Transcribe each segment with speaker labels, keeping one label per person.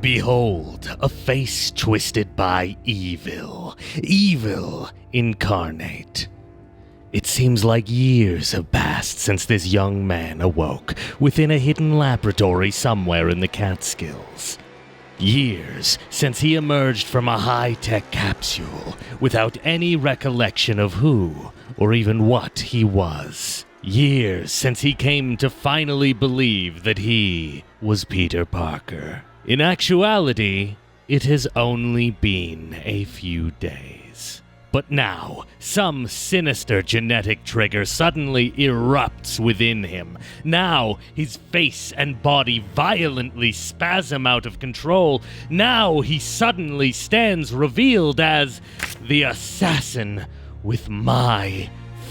Speaker 1: Behold, a face twisted by evil. Evil incarnate. It seems like years have passed since this young man awoke within a hidden laboratory somewhere in the Catskills. Years since he emerged from a high-tech capsule without any recollection of who or even what he was. Years since he came to finally believe that he was Peter Parker. In actuality, it has only been a few days. But now, some sinister genetic trigger suddenly erupts within him. Now, his face and body violently spasm out of control. Now, he suddenly stands revealed as the assassin with my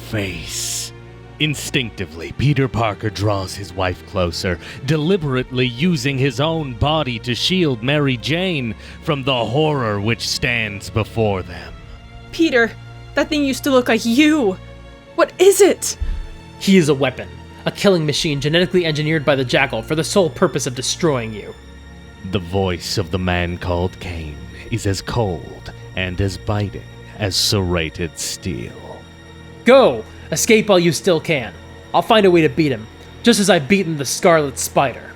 Speaker 1: face. Instinctively, Peter Parker draws his wife closer, deliberately using his own body to shield Mary Jane from the horror which stands before them.
Speaker 2: Peter, that thing used to look like you. What is it?
Speaker 3: He is a weapon, a killing machine genetically engineered by the Jackal for the sole purpose of destroying you.
Speaker 1: The voice of the man called Cain is as cold and as biting as serrated steel.
Speaker 3: Go! Escape while you still can. I'll find a way to beat him, just as I've beaten the Scarlet Spider.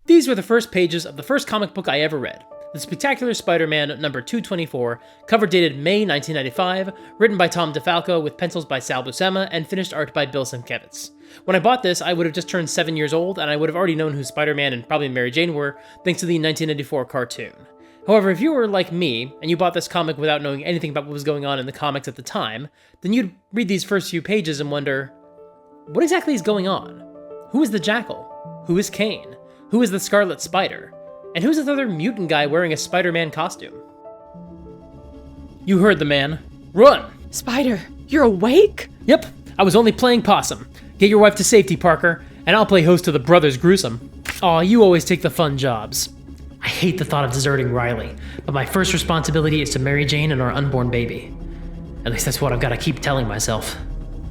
Speaker 3: These were the first pages of the first comic book I ever read, The Spectacular Spider-Man number 224, cover dated May 1995, written by Tom DeFalco with pencils by Sal Buscema and finished art by Bill Sienkiewicz. When I bought this, I would have just turned 7 years old, and I would have already known who Spider-Man and probably Mary Jane were, thanks to the 1994 cartoon. However, if you were like me, and you bought this comic without knowing anything about what was going on in the comics at the time, then you'd read these first few pages and wonder, what exactly is going on? Who is the Jackal? Who is Cain? Who is the Scarlet Spider? And who's this other mutant guy wearing a Spider-Man costume? You heard the man. Run!
Speaker 2: Spider, you're awake?
Speaker 3: Yep, I was only playing possum. Get your wife to safety, Parker, and I'll play host to the Brothers Gruesome. Aw, you always take the fun jobs. I hate the thought of deserting Riley, but my first responsibility is to Mary Jane and our unborn baby. At least that's what I've got to keep telling myself.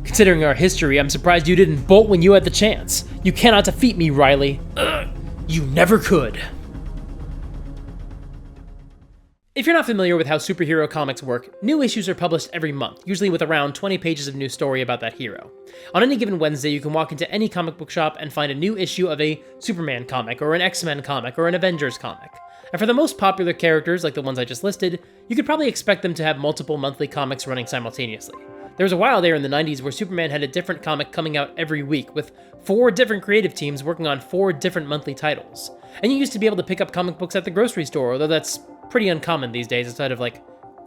Speaker 3: Considering our history, I'm surprised you didn't bolt when you had the chance. You cannot defeat me, Riley. You never could. If you're not familiar with how superhero comics work, new issues are published every month, usually with around 20 pages of new story about that hero. On any given Wednesday, you can walk into any comic book shop and find a new issue of a Superman comic, or an X-Men comic, or an Avengers comic. And for the most popular characters, like the ones I just listed, you could probably expect them to have multiple monthly comics running simultaneously. There was a while there in the 90s where Superman had a different comic coming out every week, with 4 different creative teams working on 4 different monthly titles. And you used to be able to pick up comic books at the grocery store, although that's pretty uncommon these days outside of, like,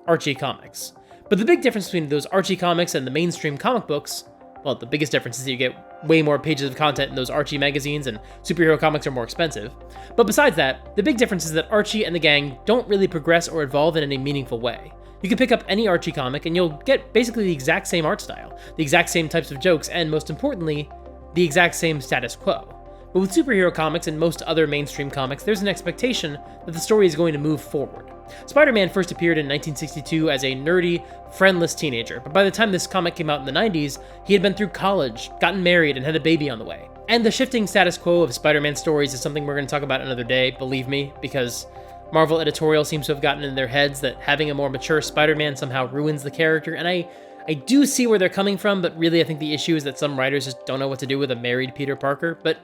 Speaker 3: Archie comics. But the big difference between those Archie comics and the mainstream comic books, well, the biggest difference is that you get way more pages of content in those Archie magazines, and superhero comics are more expensive. But besides that, the big difference is that Archie and the gang don't really progress or evolve in any meaningful way. You can pick up any Archie comic and you'll get basically the exact same art style, the exact same types of jokes, and most importantly, the exact same status quo. But with superhero comics and most other mainstream comics, there's an expectation that the story is going to move forward. Spider-Man first appeared in 1962 as a nerdy, friendless teenager, but by the time this comic came out in the 90s, he had been through college, gotten married, and had a baby on the way. And the shifting status quo of Spider-Man stories is something we're going to talk about another day, believe me, because Marvel editorial seems to have gotten in their heads that having a more mature Spider-Man somehow ruins the character, and I do see where they're coming from, but really I think the issue is that some writers just don't know what to do with a married Peter Parker, but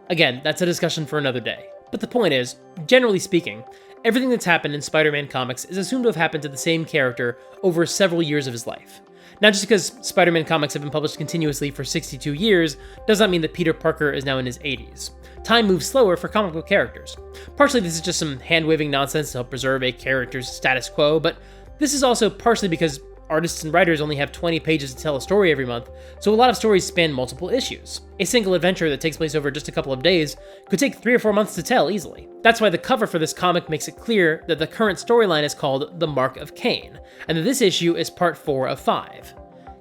Speaker 3: again, that's a discussion for another day. But the point is, generally speaking, everything that's happened in Spider-Man comics is assumed to have happened to the same character over several years of his life. Not just because Spider-Man comics have been published continuously for 62 years does not mean that Peter Parker is now in his 80s. Time moves slower for comic book characters. Partially this is just some hand-waving nonsense to help preserve a character's status quo, but this is also partially because artists and writers only have 20 pages to tell a story every month, so a lot of stories span multiple issues. A single adventure that takes place over just a couple of days could take 3 or 4 months to tell easily. That's why the cover for this comic makes it clear that the current storyline is called The Mark of Cain, and that this issue is part 4 of 5.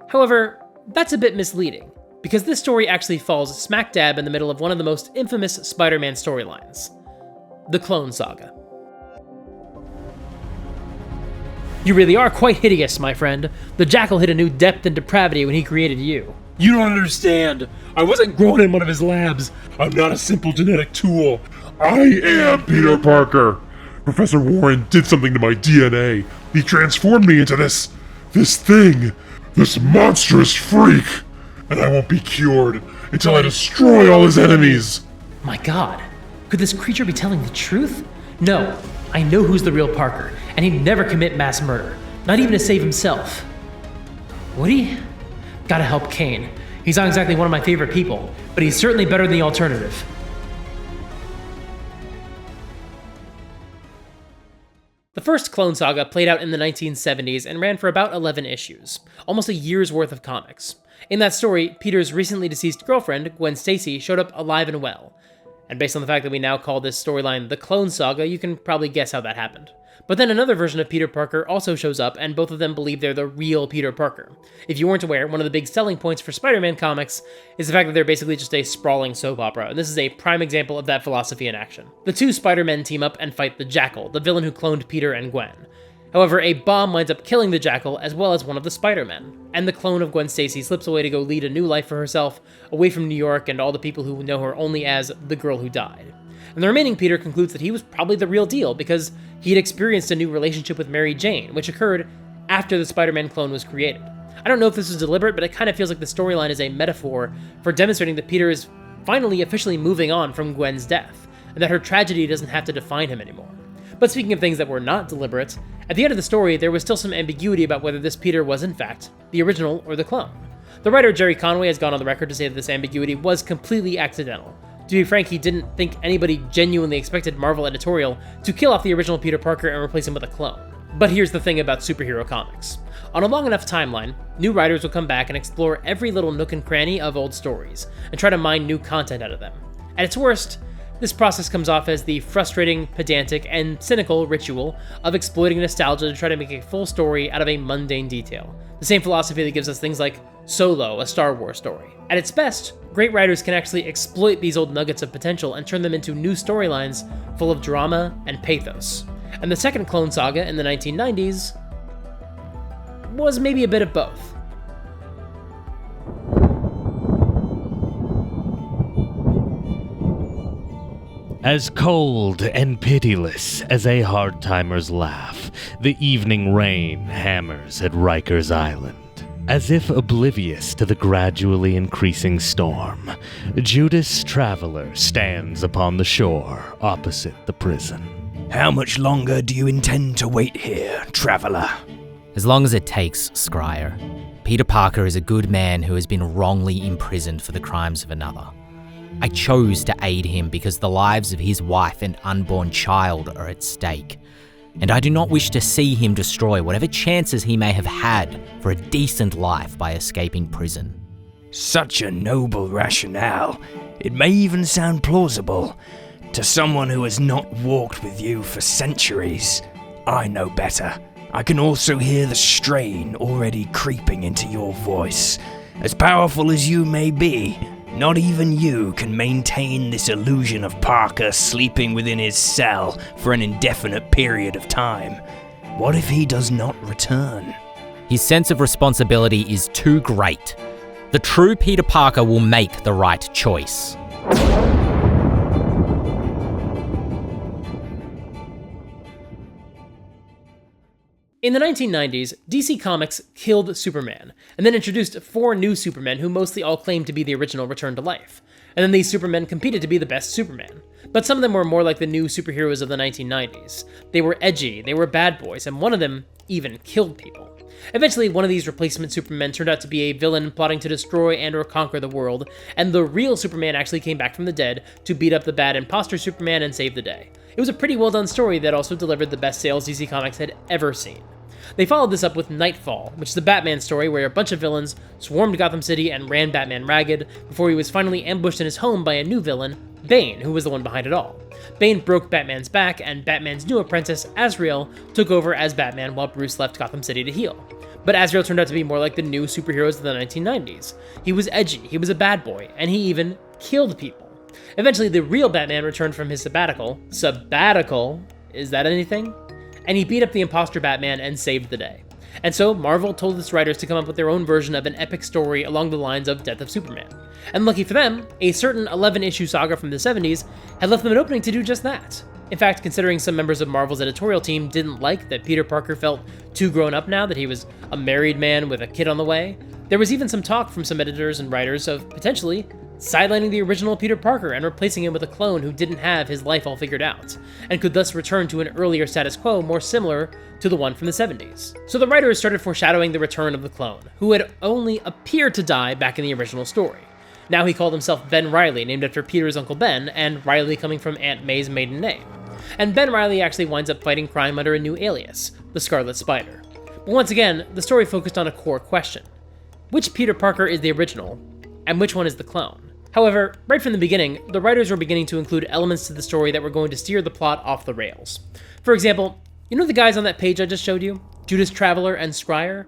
Speaker 3: However, that's a bit misleading, because this story actually falls smack dab in the middle of one of the most infamous Spider-Man storylines, the Clone Saga. You really are quite hideous, my friend. The Jackal hit a new depth and depravity when he created you.
Speaker 4: You don't understand. I wasn't grown in one of his labs. I'm not a simple genetic tool. I am Peter Parker. Professor Warren did something to my DNA. He transformed me into this thing. This monstrous freak. And I won't be cured until I destroy all his enemies.
Speaker 3: My god, could this creature be telling the truth? No, I know who's the real Parker, and he'd never commit mass murder, not even to save himself. Would he? Gotta help Kane. He's not exactly one of my favorite people, but he's certainly better than the alternative. The first Clone Saga played out in the 1970s and ran for about 11 issues, almost a year's worth of comics. In that story, Peter's recently deceased girlfriend, Gwen Stacy, showed up alive and well. And based on the fact that we now call this storyline the Clone Saga, you can probably guess how that happened. But then another version of Peter Parker also shows up, and both of them believe they're the real Peter Parker. If you weren't aware, one of the big selling points for Spider-Man comics is the fact that they're basically just a sprawling soap opera, and this is a prime example of that philosophy in action. The two Spider-Men team up and fight the Jackal, the villain who cloned Peter and Gwen. However, a bomb winds up killing the Jackal as well as one of the Spider-Men, and the clone of Gwen Stacy slips away to go lead a new life for herself, away from New York and all the people who know her only as the girl who died. And the remaining Peter concludes that he was probably the real deal because he had experienced a new relationship with Mary Jane, which occurred after the Spider-Man clone was created. I don't know if this was deliberate, but it kind of feels like the storyline is a metaphor for demonstrating that Peter is finally officially moving on from Gwen's death, and that her tragedy doesn't have to define him anymore. But speaking of things that were not deliberate, at the end of the story, there was still some ambiguity about whether this Peter was in fact the original or the clone. The writer Jerry Conway has gone on the record to say that this ambiguity was completely accidental. To be frank, he didn't think anybody genuinely expected Marvel Editorial to kill off the original Peter Parker and replace him with a clone. But here's the thing about superhero comics. On a long enough timeline, new writers will come back and explore every little nook and cranny of old stories, and try to mine new content out of them. At its worst, this process comes off as the frustrating, pedantic, and cynical ritual of exploiting nostalgia to try to make a full story out of a mundane detail. The same philosophy that gives us things like Solo, a Star Wars story. At its best, great writers can actually exploit these old nuggets of potential and turn them into new storylines full of drama and pathos. And the second Clone Saga in the 1990s was maybe a bit of both.
Speaker 1: As cold and pitiless as a hard-timer's laugh, the evening rain hammers at Riker's Island. As if oblivious to the gradually increasing storm, Judas Traveler stands upon the shore opposite the prison.
Speaker 5: How much longer do you intend to wait here, Traveler?
Speaker 6: As long as it takes, Scrier. Peter Parker is a good man who has been wrongly imprisoned for the crimes of another. I chose to aid him because the lives of his wife and unborn child are at stake, and I do not wish to see him destroy whatever chances he may have had for a decent life by escaping prison.
Speaker 5: Such a noble rationale. It may even sound plausible. To someone who has not walked with you for centuries, I know better. I can also hear the strain already creeping into your voice. As powerful as you may be, not even you can maintain this illusion of Parker sleeping within his cell for an indefinite period of time. What if he does not return?
Speaker 6: His sense of responsibility is too great. The true Peter Parker will make the right choice.
Speaker 3: In the 1990s, DC Comics killed Superman, and then introduced 4 new Supermen who mostly all claimed to be the original Return to Life. And then these Supermen competed to be the best Superman. But some of them were more like the new superheroes of the 1990s. They were edgy, they were bad boys, and one of them even killed people. Eventually, one of these replacement Supermen turned out to be a villain plotting to destroy and or conquer the world, and the real Superman actually came back from the dead to beat up the bad imposter Superman and save the day. It was a pretty well done story that also delivered the best sales DC Comics had ever seen. They followed this up with Nightfall, which is the Batman story where a bunch of villains swarmed Gotham City and ran Batman ragged before he was finally ambushed in his home by a new villain, Bane, who was the one behind it all. Bane broke Batman's back, and Batman's new apprentice, Azrael, took over as Batman while Bruce left Gotham City to heal. But Azrael turned out to be more like the new superheroes of the 1990s. He was edgy, he was a bad boy, and he even killed people. Eventually, the real Batman returned from his sabbatical. Sabbatical? Is that anything? And he beat up the imposter Batman and saved the day. And so Marvel told its writers to come up with their own version of an epic story along the lines of Death of Superman. And lucky for them, a certain 11-issue saga from the 70s had left them an opening to do just that. In fact, considering some members of Marvel's editorial team didn't like that Peter Parker felt too grown up now that he was a married man with a kid on the way, there was even some talk from some editors and writers of potentially sidelining the original Peter Parker and replacing him with a clone who didn't have his life all figured out, and could thus return to an earlier status quo more similar to the one from the 70s. So the writers started foreshadowing the return of the clone, who had only appeared to die back in the original story. Now he called himself Ben Reilly, named after Peter's Uncle Ben, and Reilly coming from Aunt May's maiden name. And Ben Reilly actually winds up fighting crime under a new alias, the Scarlet Spider. But once again, the story focused on a core question. Which Peter Parker is the original, and which one is the clone? However, right from the beginning, the writers were beginning to include elements to the story that were going to steer the plot off the rails. For example, you know the guys on that page I just showed you? Judas Traveler and Scrier?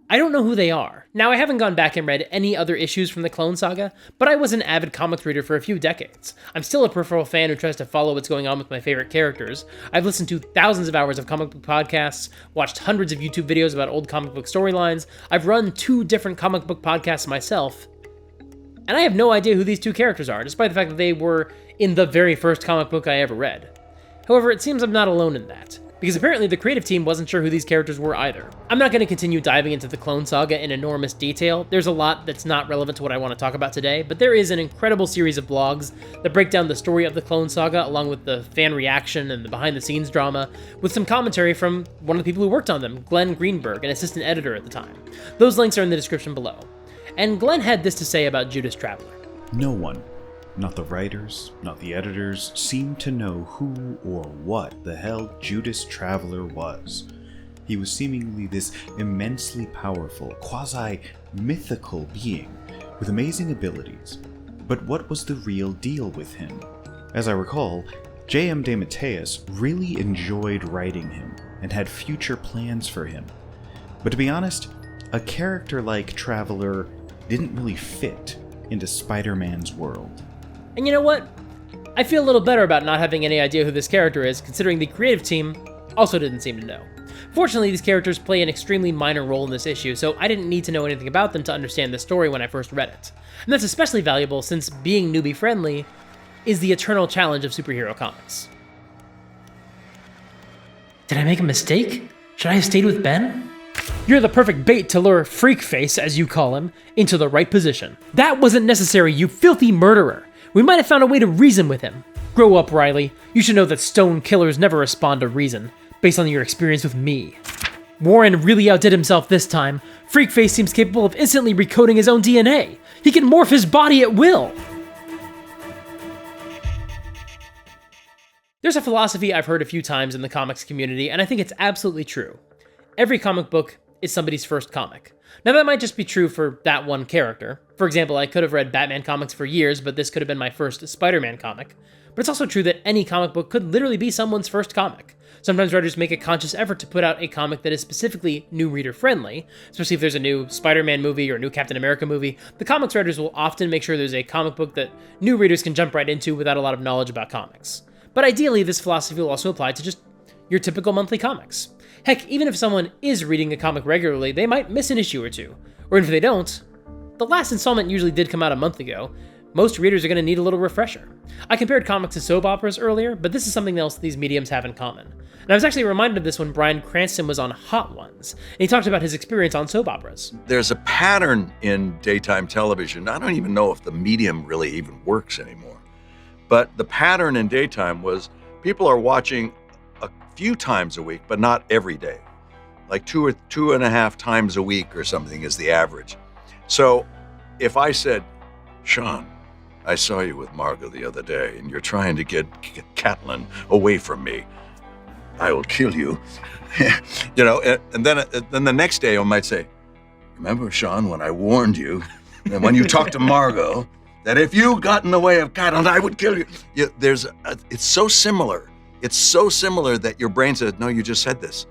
Speaker 3: I don't know who they are. Now, I haven't gone back and read any other issues from the Clone Saga, but I was an avid comics reader for a few decades. I'm still a peripheral fan who tries to follow what's going on with my favorite characters. I've listened to thousands of hours of comic book podcasts, watched hundreds of YouTube videos about old comic book storylines, I've run 2 different comic book podcasts myself, and I have no idea who these 2 characters are, despite the fact that they were in the very first comic book I ever read. However, it seems I'm not alone in that, because apparently the creative team wasn't sure who these characters were either. I'm not going to continue diving into the Clone Saga in enormous detail. There's a lot that's not relevant to what I want to talk about today, but there is an incredible series of blogs that break down the story of the Clone Saga along with the fan reaction and the behind-the-scenes drama, with some commentary from one of the people who worked on them, Glenn Greenberg, an assistant editor at the time. Those links are in the description below. And Glenn had this to say about Judas Traveler.
Speaker 7: No one, not the writers, not the editors, seemed to know who or what the hell Judas Traveler was. He was seemingly this immensely powerful, quasi-mythical being with amazing abilities. But what was the real deal with him? As I recall, J.M. DeMatteis really enjoyed writing him and had future plans for him. But to be honest, a character like Traveler didn't really fit into Spider-Man's world.
Speaker 3: And you know what? I feel a little better about not having any idea who this character is, considering the creative team also didn't seem to know. Fortunately, these characters play an extremely minor role in this issue, so I didn't need to know anything about them to understand the story when I first read it. And that's especially valuable since being newbie-friendly is the eternal challenge of superhero comics. Did I make a mistake? Should I have stayed with Ben? You're the perfect bait to lure Freakface, as you call him, into the right position. That wasn't necessary, you filthy murderer. We might have found a way to reason with him. Grow up, Riley. You should know that stone killers never respond to reason, based on your experience with me. Warren really outdid himself this time. Freakface seems capable of instantly recoding his own DNA. He can morph his body at will. There's a philosophy I've heard a few times in the comics community, and I think it's absolutely true. Every comic book is somebody's first comic. Now that might just be true for that one character. For example, I could have read Batman comics for years, but this could have been my first Spider-Man comic. But it's also true that any comic book could literally be someone's first comic. Sometimes writers make a conscious effort to put out a comic that is specifically new reader friendly, especially if there's a new Spider-Man movie or a new Captain America movie. The comics writers will often make sure there's a comic book that new readers can jump right into without a lot of knowledge about comics. But ideally, this philosophy will also apply to just your typical monthly comics. Heck, even if someone is reading a comic regularly, they might miss an issue or two. Or if they don't, the last installment usually did come out a month ago. Most readers are going to need a little refresher. I compared comics to soap operas earlier, but this is something else these mediums have in common. And I was actually reminded of this when Bryan Cranston was on Hot Ones, and he talked about his experience on soap operas.
Speaker 8: There's a pattern in daytime television. I don't even know if the medium really even works anymore. But the pattern in daytime was people are watching a few times a week, but not every day. Like 2 or 2.5 times a week or something is the average. So if I said, Sean, I saw you with Margot the other day, and you're trying to get Catelyn away from me, I will kill you. And then the next day I might say, remember, Sean, when I warned you, and when you talked to Margot, that if you got in the way of Catelyn, I would kill you. It's so similar. It's so similar that your brain says, no, you just said this.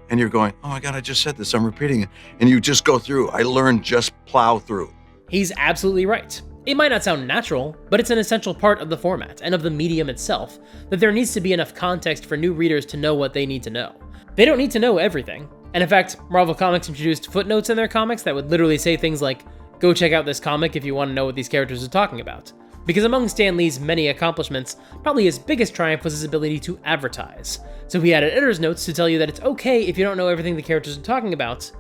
Speaker 8: And you're going, oh my God, I just said this, I'm repeating it. And you just go through. I learned just plow through.
Speaker 3: He's absolutely right. It might not sound natural, but it's an essential part of the format and of the medium itself that there needs to be enough context for new readers to know what they need to know. They don't need to know everything. And in fact, Marvel Comics introduced footnotes in their comics that would literally say things like, "Go check out this comic if you want to know what these characters are talking about." Because among Stan Lee's many accomplishments, probably his biggest triumph was his ability to advertise. So he added editor's notes to tell you that it's okay if you don't know everything the characters are talking about,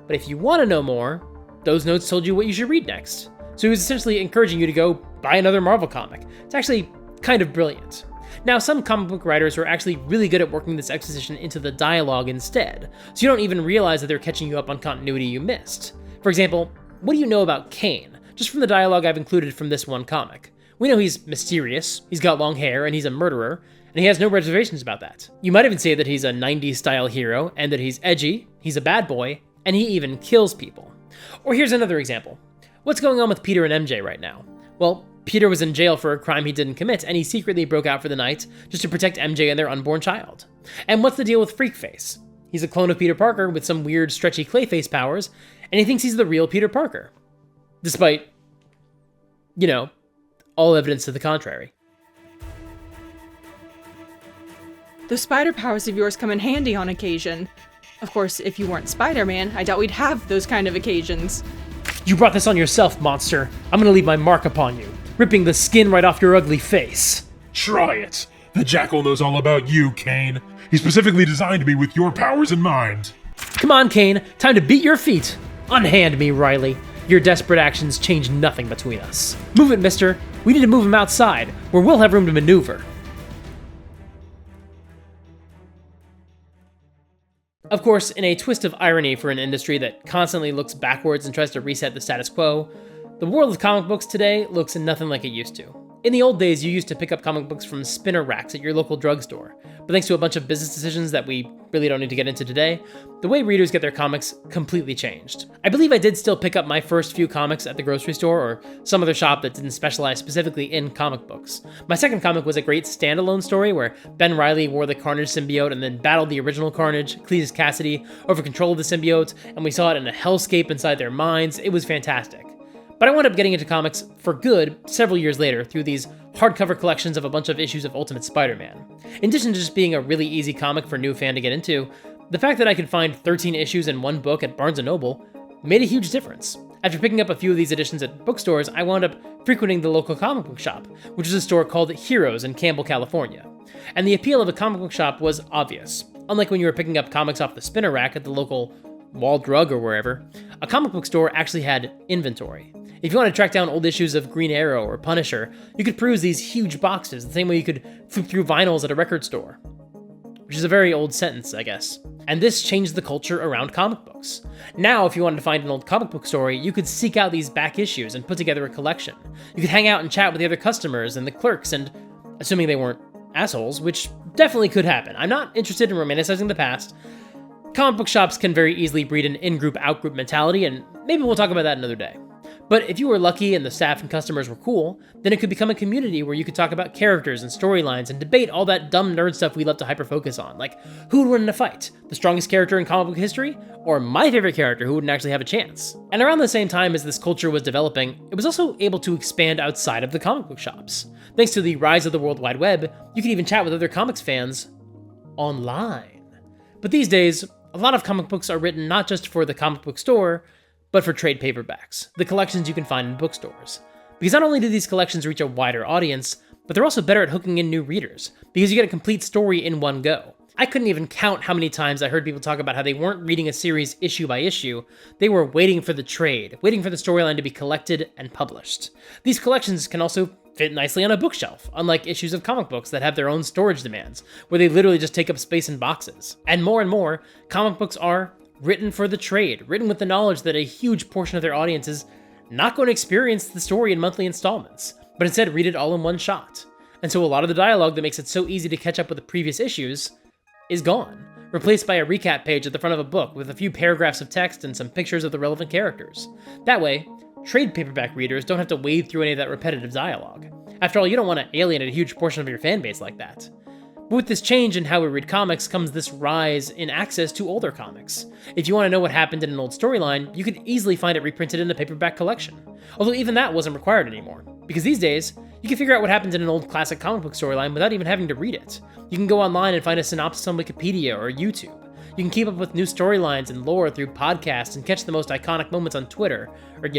Speaker 3: but if you want to know more, those notes told you what you should read next. So he was essentially encouraging you to go buy another Marvel comic. It's actually kind of brilliant. Now, some comic book writers are actually really good at working this exposition into the dialogue instead, so you don't even realize that they're catching you up on continuity you missed. For example, what do you know about Kane? Just from the dialogue I've included from this one comic. We know he's mysterious, he's got long hair, and he's a murderer, and he has no reservations about that. You might even say that he's a 90s style hero, and that he's edgy, he's a bad boy, and he even kills people. Or here's another example. What's going on with Peter and MJ right now? Well, Peter was in jail for a crime he didn't commit, and he secretly broke out for the night just to protect MJ and their unborn child. And what's the deal with Freakface? He's a clone of Peter Parker with some weird stretchy Clayface powers, and he thinks he's the real Peter Parker. Despite, all evidence to the contrary.
Speaker 2: Those spider powers of yours come in handy on occasion. Of course, if you weren't Spider-Man, I doubt we'd have those kind of occasions.
Speaker 3: You brought this on yourself, monster. I'm gonna leave my mark upon you, ripping the skin right off your ugly face.
Speaker 4: Try it. The Jackal knows all about you, Kane. He specifically designed me with your powers in mind.
Speaker 3: Come on, Kane. Time to beat your feet. Unhand me, Riley. Your desperate actions change nothing between us. Move it, mister. We need to move him outside, where we'll have room to maneuver. Of course, in a twist of irony for an industry that constantly looks backwards and tries to reset the status quo, the world of comic books today looks nothing like it used to. In the old days, you used to pick up comic books from spinner racks at your local drugstore, but thanks to a bunch of business decisions that we really don't need to get into today, the way readers get their comics completely changed. I believe I did still pick up my first few comics at the grocery store or some other shop that didn't specialize specifically in comic books. My second comic was a great standalone story where Ben Reilly wore the Carnage symbiote and then battled the original Carnage, Cletus Cassidy, over control of the symbiote, and we saw it in a hellscape inside their minds. It was fantastic. But I wound up getting into comics for good several years later through these hardcover collections of a bunch of issues of Ultimate Spider-Man. In addition to just being a really easy comic for a new fan to get into, the fact that I could find 13 issues in one book at Barnes & Noble made a huge difference. After picking up a few of these editions at bookstores, I wound up frequenting the local comic book shop, which is a store called Heroes in Campbell, California. And the appeal of a comic book shop was obvious. Unlike when you were picking up comics off the spinner rack at the local Wall Drug or wherever, a comic book store actually had inventory. If you want to track down old issues of Green Arrow or Punisher, you could peruse these huge boxes, the same way you could flip through vinyls at a record store. Which is a very old sentence, I guess. And this changed the culture around comic books. Now, if you wanted to find an old comic book story, you could seek out these back issues and put together a collection. You could hang out and chat with the other customers and the clerks, and assuming they weren't assholes, which definitely could happen. I'm not interested in romanticizing the past. Comic book shops can very easily breed an in-group, out-group mentality, and maybe we'll talk about that another day. But if you were lucky and the staff and customers were cool, then it could become a community where you could talk about characters and storylines and debate all that dumb nerd stuff we love to hyper-focus on, like who would win in a fight, the strongest character in comic book history, or my favorite character who wouldn't actually have a chance. And around the same time as this culture was developing, it was also able to expand outside of the comic book shops. Thanks to the rise of the World Wide Web, you can even chat with other comics fans online. But these days, a lot of comic books are written not just for the comic book store, but for trade paperbacks, the collections you can find in bookstores. Because not only do these collections reach a wider audience, but they're also better at hooking in new readers, because you get a complete story in one go. I couldn't even count how many times I heard people talk about how they weren't reading a series issue by issue, they were waiting for the trade, waiting for the storyline to be collected and published. These collections can also fit nicely on a bookshelf, unlike issues of comic books that have their own storage demands, where they literally just take up space in boxes. And more, comic books are written for the trade, written with the knowledge that a huge portion of their audience is not going to experience the story in monthly installments, but instead read it all in one shot. And so a lot of the dialogue that makes it so easy to catch up with the previous issues is gone, replaced by a recap page at the front of a book with a few paragraphs of text and some pictures of the relevant characters. That way, trade paperback readers don't have to wade through any of that repetitive dialogue. After all, you don't want to alienate a huge portion of your fan base like that. But with this change in how we read comics comes this rise in access to older comics. If you want to know what happened in an old storyline, you could easily find it reprinted in a paperback collection. Although even that wasn't required anymore. Because these days, you can figure out what happened in an old classic comic book storyline without even having to read it. You can go online and find a synopsis on Wikipedia or YouTube. You can keep up with new storylines and lore through podcasts and catch the most iconic moments on Twitter. Or,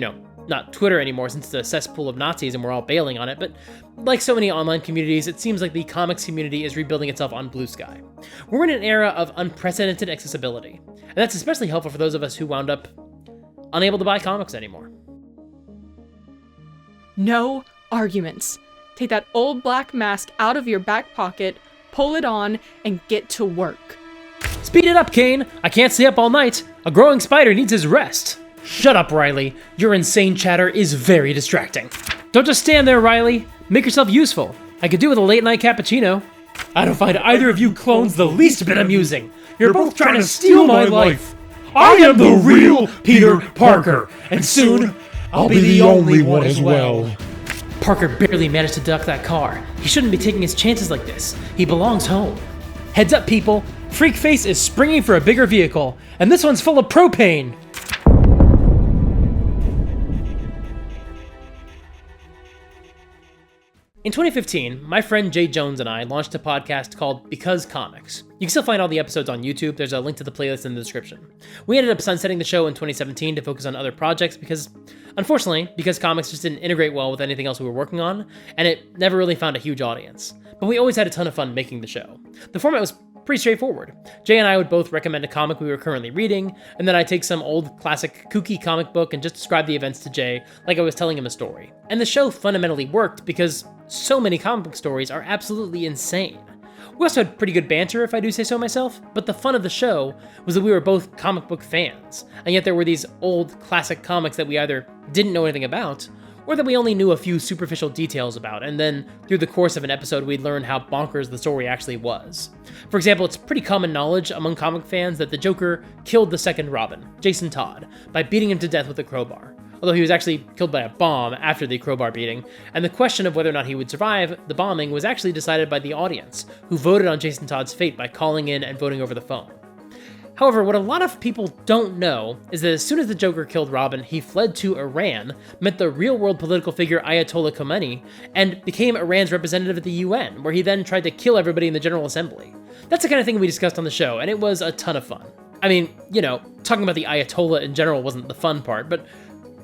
Speaker 3: not Twitter anymore since it's a cesspool of Nazis and we're all bailing on it, but like so many online communities, it seems like the comics community is rebuilding itself on Blue Sky. We're in an era of unprecedented accessibility, and that's especially helpful for those of us who wound up unable to buy comics anymore.
Speaker 2: No arguments. Take that old black mask out of your back pocket, pull it on, and get to work.
Speaker 3: Speed it up, Kane! I can't stay up all night! A growing spider needs his rest! Shut up, Riley. Your insane chatter is very distracting. Don't just stand there, Riley. Make yourself useful. I could do with a late-night cappuccino. I don't find either of you clones the least bit amusing. You're both trying to steal my life. I am the real Peter Parker, and soon I'll be the only one as well. Parker barely managed to duck that car. He shouldn't be taking his chances like this. He belongs home. Heads up, people. Freakface is springing for a bigger vehicle, and this one's full of propane. In 2015, my friend Jay Jones and I launched a podcast called Because Comics. You can still find all the episodes on YouTube. There's a link to the playlist in the description. We ended up sunsetting the show in 2017 to focus on other projects because, unfortunately, Because Comics just didn't integrate well with anything else we were working on, and it never really found a huge audience. But we always had a ton of fun making the show. The format was pretty straightforward. Jay and I would both recommend a comic we were currently reading, and then I'd take some old classic kooky comic book and just describe the events to Jay like I was telling him a story. And the show fundamentally worked because so many comic book stories are absolutely insane. We also had pretty good banter, if I do say so myself, but the fun of the show was that we were both comic book fans, and yet there were these old classic comics that we either didn't know anything about, or that we only knew a few superficial details about, and then through the course of an episode we'd learn how bonkers the story actually was. For example, it's pretty common knowledge among comic fans that the Joker killed the second Robin, Jason Todd, by beating him to death with a crowbar, although he was actually killed by a bomb after the crowbar beating, and the question of whether or not he would survive the bombing was actually decided by the audience, who voted on Jason Todd's fate by calling in and voting over the phone. However, what a lot of people don't know is that as soon as the Joker killed Robin, he fled to Iran, met the real-world political figure Ayatollah Khomeini, and became Iran's representative at the UN, where he then tried to kill everybody in the General Assembly. That's the kind of thing we discussed on the show, and it was a ton of fun. I mean, talking about the Ayatollah in general wasn't the fun part, but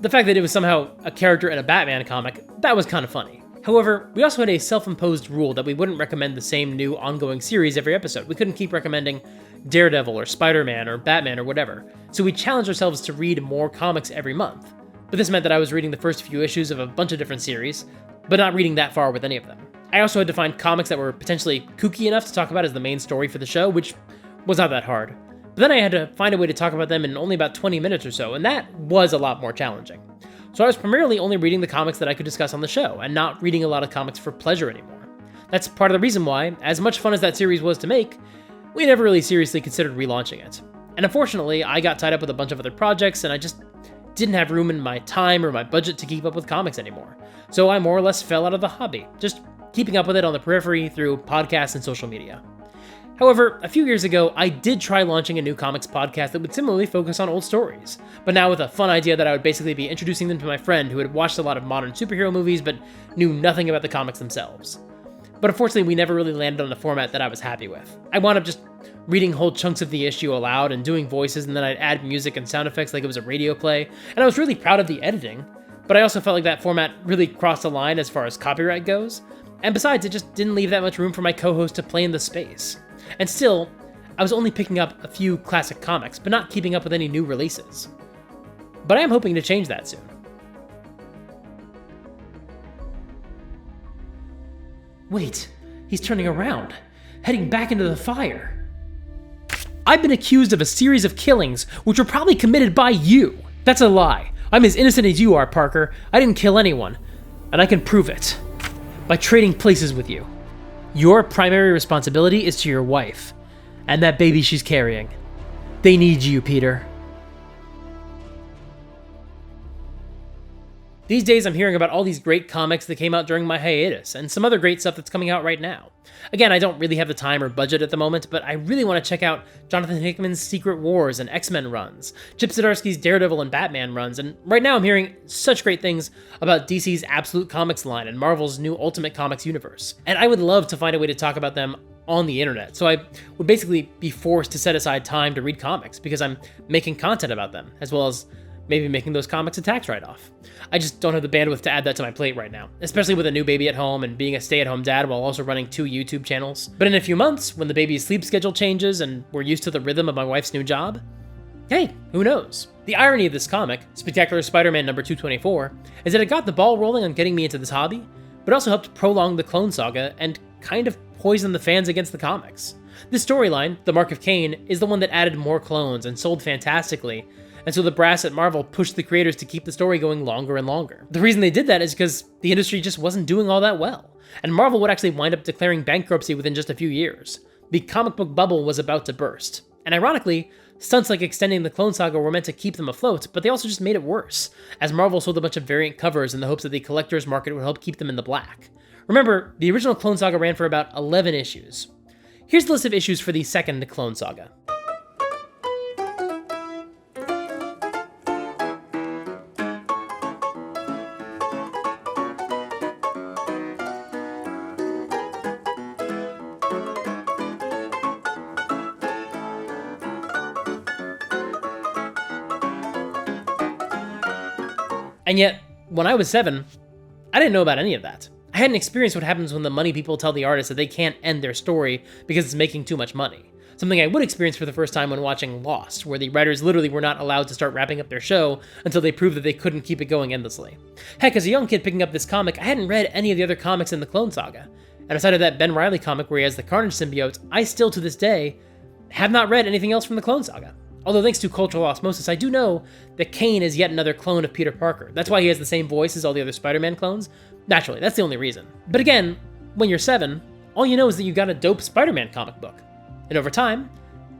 Speaker 3: the fact that it was somehow a character in a Batman comic, that was kind of funny. However, we also had a self-imposed rule that we wouldn't recommend the same new ongoing series every episode. We couldn't keep recommending Daredevil or Spider-Man or Batman or whatever, so we challenged ourselves to read more comics every month. But this meant that I was reading the first few issues of a bunch of different series, but not reading that far with any of them. I also had to find comics that were potentially kooky enough to talk about as the main story for the show, which was not that hard. But then I had to find a way to talk about them in only about 20 minutes or so, and that was a lot more challenging. So I was primarily only reading the comics that I could discuss on the show, and not reading a lot of comics for pleasure anymore. That's part of the reason why, as much fun as that series was to make, we never really seriously considered relaunching it. And unfortunately, I got tied up with a bunch of other projects, and I just didn't have room in my time or my budget to keep up with comics anymore. So I more or less fell out of the hobby, just keeping up with it on the periphery through podcasts and social media. However, a few years ago, I did try launching a new comics podcast that would similarly focus on old stories, but now with a fun idea that I would basically be introducing them to my friend who had watched a lot of modern superhero movies but knew nothing about the comics themselves. But unfortunately, we never really landed on a format that I was happy with. I wound up just reading whole chunks of the issue aloud and doing voices, and then I'd add music and sound effects like it was a radio play, and I was really proud of the editing, but I also felt like that format really crossed the line as far as copyright goes, and besides, it just didn't leave that much room for my co-host to play in the space. And still, I was only picking up a few classic comics, but not keeping up with any new releases. But I am hoping to change that soon. Wait, he's turning around, heading back into the fire. I've been accused of a series of killings, which were probably committed by you. That's a lie. I'm as innocent as you are, Parker. I didn't kill anyone, and I can prove it by trading places with you. Your primary responsibility is to your wife, and that baby she's carrying. They need you, Peter. These days I'm hearing about all these great comics that came out during my hiatus, and some other great stuff that's coming out right now. Again, I don't really have the time or budget at the moment, but I really want to check out Jonathan Hickman's Secret Wars and X-Men runs, Chip Zdarsky's Daredevil and Batman runs, and right now I'm hearing such great things about DC's Absolute Comics line and Marvel's new Ultimate Comics universe. And I would love to find a way to talk about them on the internet, so I would basically be forced to set aside time to read comics because I'm making content about them, as well as maybe making those comics a tax write-off. I just don't have the bandwidth to add that to my plate right now, especially with a new baby at home and being a stay-at-home dad while also running 2 YouTube channels. But in a few months, when the baby's sleep schedule changes and we're used to the rhythm of my wife's new job, hey, who knows? The irony of this comic, Spectacular Spider-Man number 224, is that it got the ball rolling on getting me into this hobby, but also helped prolong the Clone Saga and kind of poison the fans against the comics. This storyline, The Mark of Cain, is the one that added more clones and sold fantastically, and so the brass at Marvel pushed the creators to keep the story going longer and longer. The reason they did that is because the industry just wasn't doing all that well, and Marvel would actually wind up declaring bankruptcy within just a few years. The comic book bubble was about to burst, and ironically, stunts like extending the Clone Saga were meant to keep them afloat, but they also just made it worse, as Marvel sold a bunch of variant covers in the hopes that the collector's market would help keep them in the black. Remember, the original Clone Saga ran for about 11 issues. Here's the list of issues for the second Clone Saga. And yet, when I was 7, I didn't know about any of that. I hadn't experienced what happens when the money people tell the artists that they can't end their story because it's making too much money. Something I would experience for the first time when watching Lost, where the writers literally were not allowed to start wrapping up their show until they proved that they couldn't keep it going endlessly. Heck, as a young kid picking up this comic, I hadn't read any of the other comics in the Clone Saga. And aside of that Ben Reilly comic where he has the Carnage symbiote, I still to this day have not read anything else from the Clone Saga. Although thanks to cultural osmosis, I do know that Cain is yet another clone of Peter Parker. That's why he has the same voice as all the other Spider-Man clones. Naturally, that's the only reason. But again, when you're 7, all you know is that you got a dope Spider-Man comic book. And over time,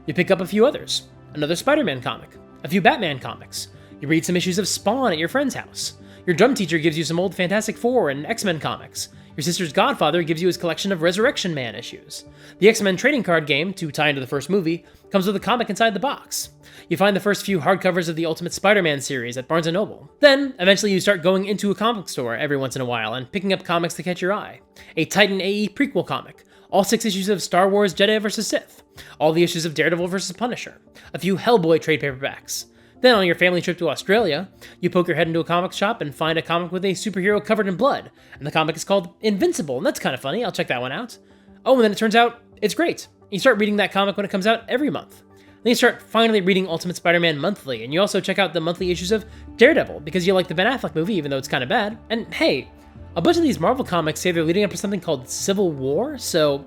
Speaker 3: you pick up a few others. Another Spider-Man comic, a few Batman comics. You read some issues of Spawn at your friend's house. Your drum teacher gives you some old Fantastic Four and X-Men comics. Your sister's godfather gives you his collection of Resurrection Man issues. The X-Men trading card game, to tie into the first movie, comes with a comic inside the box. You find the first few hardcovers of the Ultimate Spider-Man series at Barnes & Noble. Then, eventually you start going into a comic store every once in a while and picking up comics to catch your eye. A Titan AE prequel comic, all 6 issues of Star Wars Jedi vs. Sith, all the issues of Daredevil vs. Punisher, a few Hellboy trade paperbacks. Then on your family trip to Australia, you poke your head into a comic shop and find a comic with a superhero covered in blood, and the comic is called Invincible, and that's kind of funny, I'll check that one out. Oh, and then it turns out it's great. You start reading that comic when it comes out every month. Then you start finally reading Ultimate Spider-Man monthly, and you also check out the monthly issues of Daredevil, because you like the Ben Affleck movie, even though it's kind of bad. And hey, a bunch of these Marvel comics say they're leading up to something called Civil War, so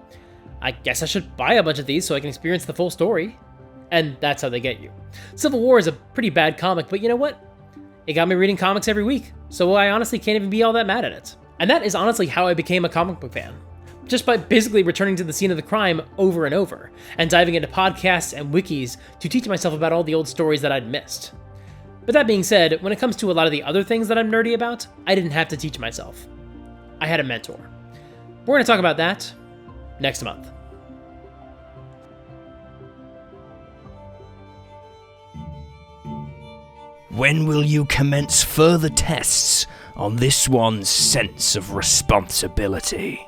Speaker 3: I guess I should buy a bunch of these so I can experience the full story. And that's how they get you. Civil War is a pretty bad comic, but you know what? It got me reading comics every week, so I honestly can't even be all that mad at it. And that is honestly how I became a comic book fan. Just by basically returning to the scene of the crime over and over, and diving into podcasts and wikis to teach myself about all the old stories that I'd missed. But that being said, when it comes to a lot of the other things that I'm nerdy about, I didn't have to teach myself. I had a mentor. We're going to talk about that next month.
Speaker 5: When will you commence further tests on this one's sense of responsibility?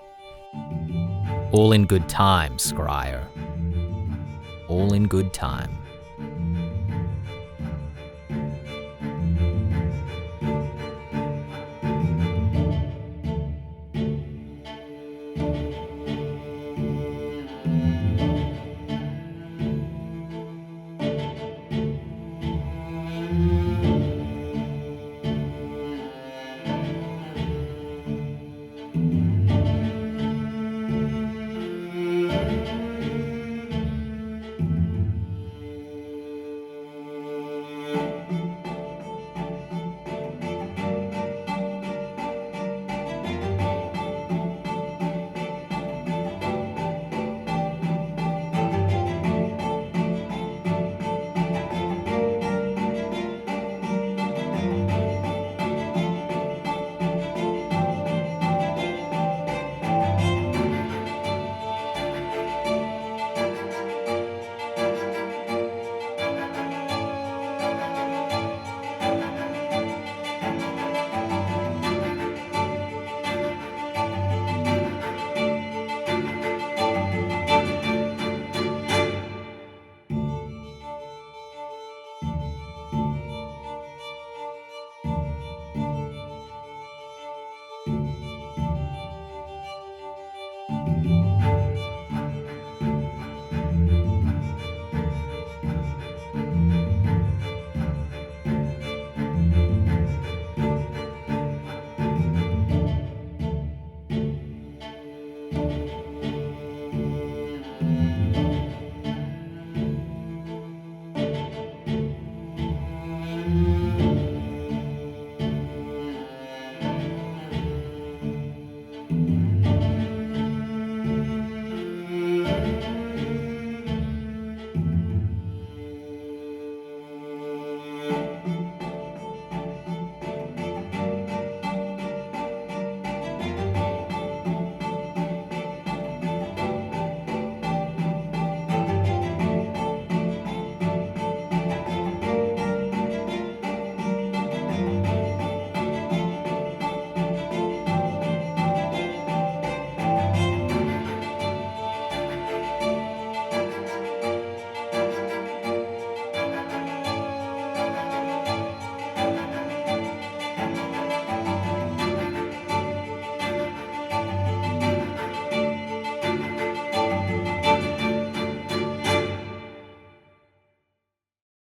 Speaker 6: All in good time, Scrier. All in good time.